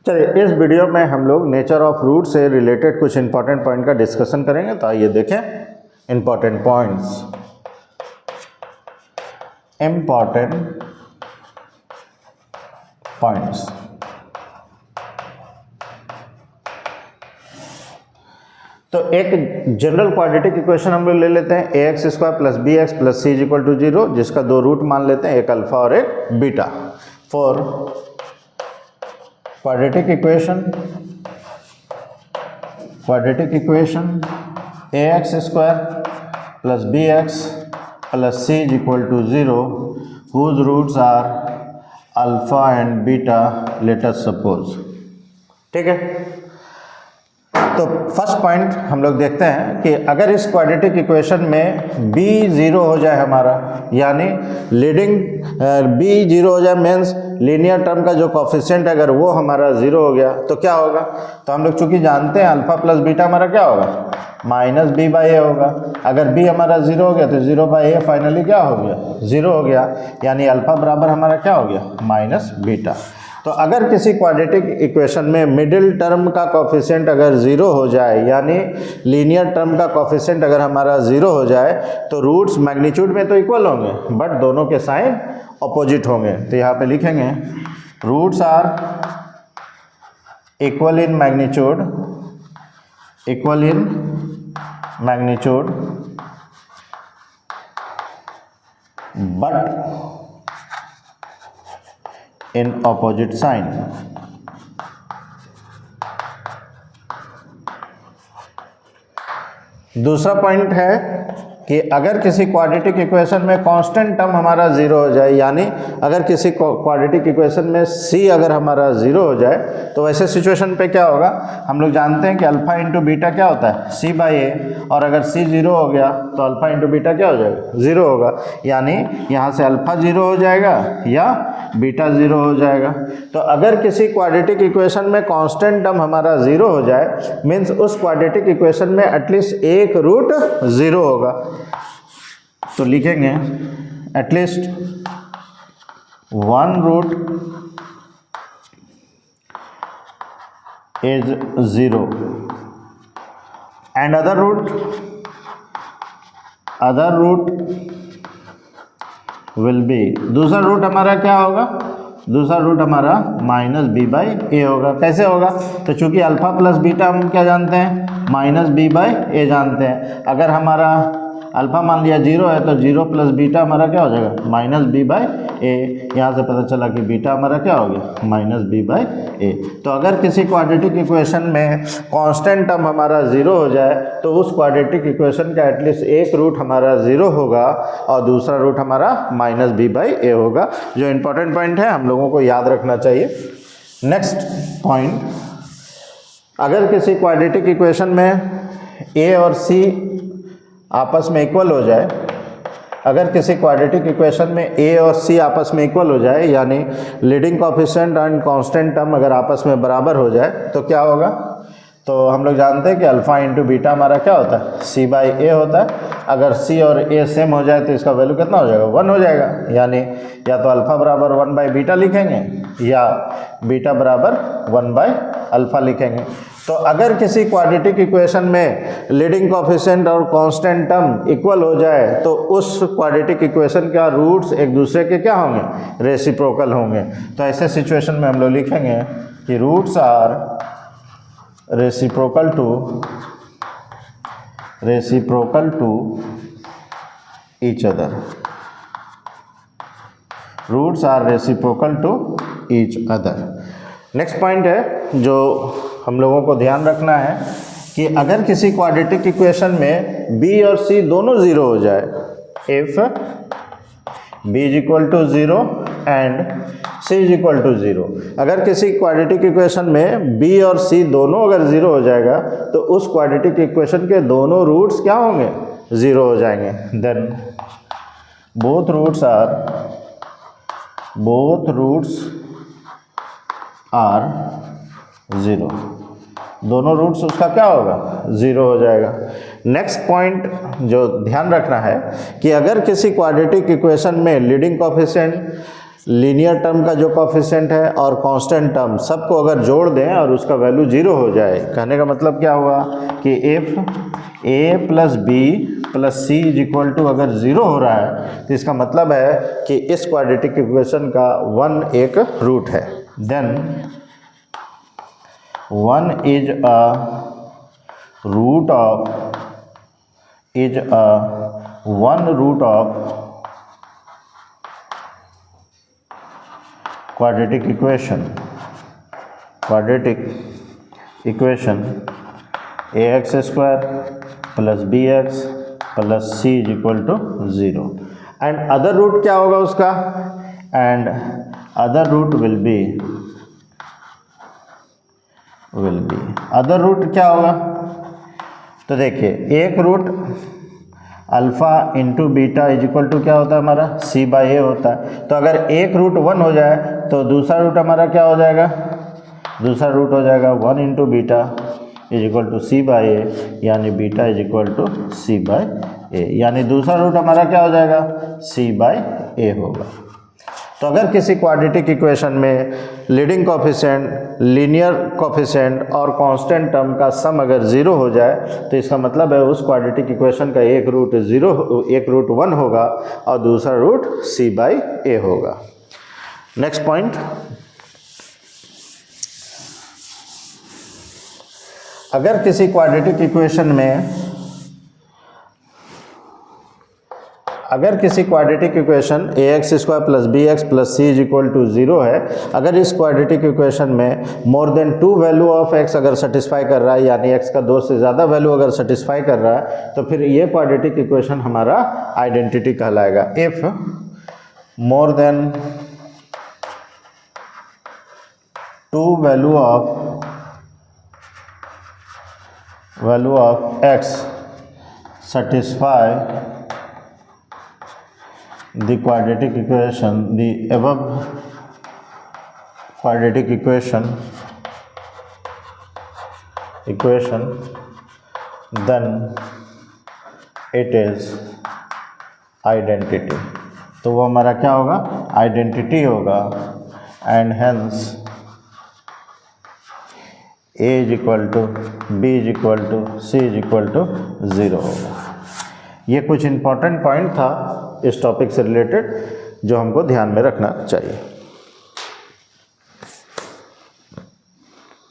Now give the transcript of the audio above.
चलिए इस वीडियो में हम लोग नेचर ऑफ रूट से रिलेटेड कुछ इंपॉर्टेंट पॉइंट का डिस्कशन करेंगे। तो आइए देखें इंपॉर्टेंट पॉइंट्स। तो एक जनरल क्वाड्रेटिक इक्वेशन हम लोग ले लेते हैं ax square plus B x plus c equal to 0, जिसका दो रूट मान लेते हैं, एक अल्फा और एक beta. For quadratic equation ax square plus B x plus c equal to 0 whose roots are alpha and beta, let us suppose. ठीक है, तो फर्स्ट पॉइंट हम लोग देखते हैं कि अगर इस क्वाड्रेटिक इक्वेशन में b 0 हो जाए हमारा, यानी लीडिंग b 0 हो जाए मीन्स लीनियर टर्म का जो कोफिशिएंट है अगर वो हमारा 0 हो गया तो क्या होगा। तो हम लोग चूंकि जानते हैं अल्फा प्लस बीटा हमारा क्या होगा, माइनस बी बाई ए होगा। अगर b हमारा 0 हो गया तो 0 बाई ए फाइनली क्या हो गया, 0 हो गया, यानी अल्फा बराबर हमारा क्या हो गया, माइनस बीटा। तो अगर किसी क्वाड्रेटिक इक्वेशन में मिडिल टर्म का कोफिशिएंट अगर 0 हो जाए, यानी लीनियर टर्म का कोफिशिएंट अगर हमारा 0 हो जाए, तो रूट्स मैग्नीट्यूड में तो इक्वल होंगे बट दोनों के साइन अपोजिट होंगे। तो यहाँ पे लिखेंगे roots are equal in magnitude but in opposite sign। दूसरा पॉइंट है कि अगर किसी क्वाड्रेटिक इक्वेशन में कांस्टेंट टर्म हमारा 0 हो जाए, यानी अगर किसी क्वाड्रेटिक इक्वेशन में c अगर हमारा 0 हो जाए, तो वैसे सिचुएशन पे क्या होगा, हम लोग जानते हैं कि अल्फा इंटू बीटा क्या होता है, c बाई ए, और अगर c 0 हो गया तो अल्फा इंटू बीटा क्या हो जाएगा, 0 होगा, यानी यहाँ से अल्फा 0 हो जाएगा या बीटा 0 हो जाएगा। तो अगर किसी क्वाड्रेटिक इक्वेशन में कांस्टेंट टर्म हमारा 0 हो जाए मीन्स उस क्वाड्रेटिक इक्वेशन में एटलीस्ट एक रूट 0 होगा। तो लिखेंगे at least one root is 0 and other root will be, दूसरा रूट हमारा क्या होगा, दूसरा रूट हमारा माइनस बी बाई ए होगा। कैसे होगा, तो चूंकि अल्फा प्लस बीटा हम क्या जानते हैं, माइनस बी बाई ए जानते हैं। अगर हमारा अल्फा मान लिया 0 है तो 0 प्लस बीटा हमारा क्या हो जाएगा, माइनस बी बाई ए। यहाँ से पता चला कि बीटा हमारा क्या हो गया, माइनस बी बाई ए। तो अगर किसी क्वाड्रेटिक इक्वेशन में कांस्टेंट टर्म हमारा 0 हो जाए तो उस क्वाड्रेटिक इक्वेशन का एटलीस्ट एक रूट हमारा 0 होगा और दूसरा रूट हमारा माइनस बी बाई ए होगा। जो इंपॉर्टेंट पॉइंट है हम लोगों को याद रखना चाहिए। नेक्स्ट पॉइंट, अगर किसी क्वाड्रेटिक इक्वेशन में ए और सी आपस में इक्वल हो जाए, अगर किसी क्वाड्रेटिक इक्वेशन में a और c आपस में इक्वल हो जाए, यानी leading coefficient and constant term अगर आपस में बराबर हो जाए तो क्या होगा। तो हम लोग जानते हैं कि अल्फा इंटू बीटा हमारा क्या होता है, c बाई ए होता है। अगर c और a सेम हो जाए तो इसका वैल्यू कितना हो जाएगा, 1 हो जाएगा, यानी या तो अल्फा बराबर 1 बाई बीटा लिखेंगे या बीटा बराबर 1 बाई अल्फा लिखेंगे। तो अगर किसी क्वाड्रेटिक इक्वेशन में लीडिंग कोफिशिएंट और कांस्टेंट टर्म इक्वल हो जाए तो उस क्वाड्रेटिक इक्वेशन का रूट्स एक दूसरे के क्या होंगे, रेसिप्रोकल होंगे। तो ऐसे सिचुएशन में हम लोग लिखेंगे कि roots are reciprocal to each other, roots are reciprocal to each other. Next point है जो हम लोगों को ध्यान रखना है कि अगर किसी क्वाड्रेटिक इक्वेशन में b और c दोनों 0 हो जाए, if b is equal to 0 and c is equal to 0, अगर किसी क्वाड्रेटिक इक्वेशन में b और c दोनों अगर 0 हो जाएगा तो उस क्वाड्रेटिक इक्वेशन के दोनों रूट्स क्या होंगे, 0 हो जाएंगे। देन बोथ रूट्स आर 0, दोनों रूट्स उसका क्या होगा, 0 हो जाएगा। नेक्स्ट पॉइंट जो ध्यान रखना है कि अगर किसी क्वाड्रेटिक इक्वेशन में लीडिंग कोफिशिएंट लीनियर टर्म का जो कोफिशिएंट है और कांस्टेंट टर्म सबको अगर जोड़ दें और उसका वैल्यू 0 हो जाए, कहने का मतलब क्या हुआ कि if a plus b plus C is equal to अगर 0 हो रहा है तो इसका मतलब है कि इस क्वाड्रेटिक इक्वेशन का 1 एक रूट है। Then 1 is a root of one root of quadratic equation ax square plus bx plus c is equal to 0 and other root क्या होगा उसका, and other root will be other root क्या होगा, तो देखिए एक root alpha into beta is equal to क्या होता है हमारा c बाई ए होता है। तो अगर एक रूट 1 हो जाए तो दूसरा रूट हमारा क्या हो जाएगा, दूसरा रूट हो जाएगा 1 into beta is equal to C by A, यानी beta is equal to C by A, यानी दूसरा रूट हमारा क्या हो जाएगा c बाई ए होगा। तो अगर किसी क्वाड्रेटिक इक्वेशन में लीडिंग कोफिशिएंट, लीनियर कोफिशिएंट और कांस्टेंट टर्म का सम अगर 0 हो जाए तो इसका मतलब है उस क्वाड्रेटिक इक्वेशन का एक रूट 1 होगा और दूसरा रूट c बाई ए होगा। नेक्स्ट पॉइंट, अगर किसी क्वाड्रेटिक इक्वेशन में A X square plus B x plus C is equal to 0 है, अगर इस क्वाड्रेटिक इक्वेशन में more than 2 value of X अगर सेटिस्फाई कर रहा है, यानी एक्स का 2 से ज़्यादा वैल्यू अगर सेटिस्फाई कर रहा है, तो फिर ये क्वाड्रेटिक इक्वेशन हमारा आइडेंटिटी कहलाएगा। If more than 2 value of x satisfy the quadratic equation, the above quadratic equation, then it is identity। तो वो हमारा क्या होगा, आइडेंटिटी होगा, and hence a is equal to b is equal to c is equal to 0 होगा। ये कुछ important point था इस टॉपिक से रिलेटेड जो हमको ध्यान में रखना चाहिए।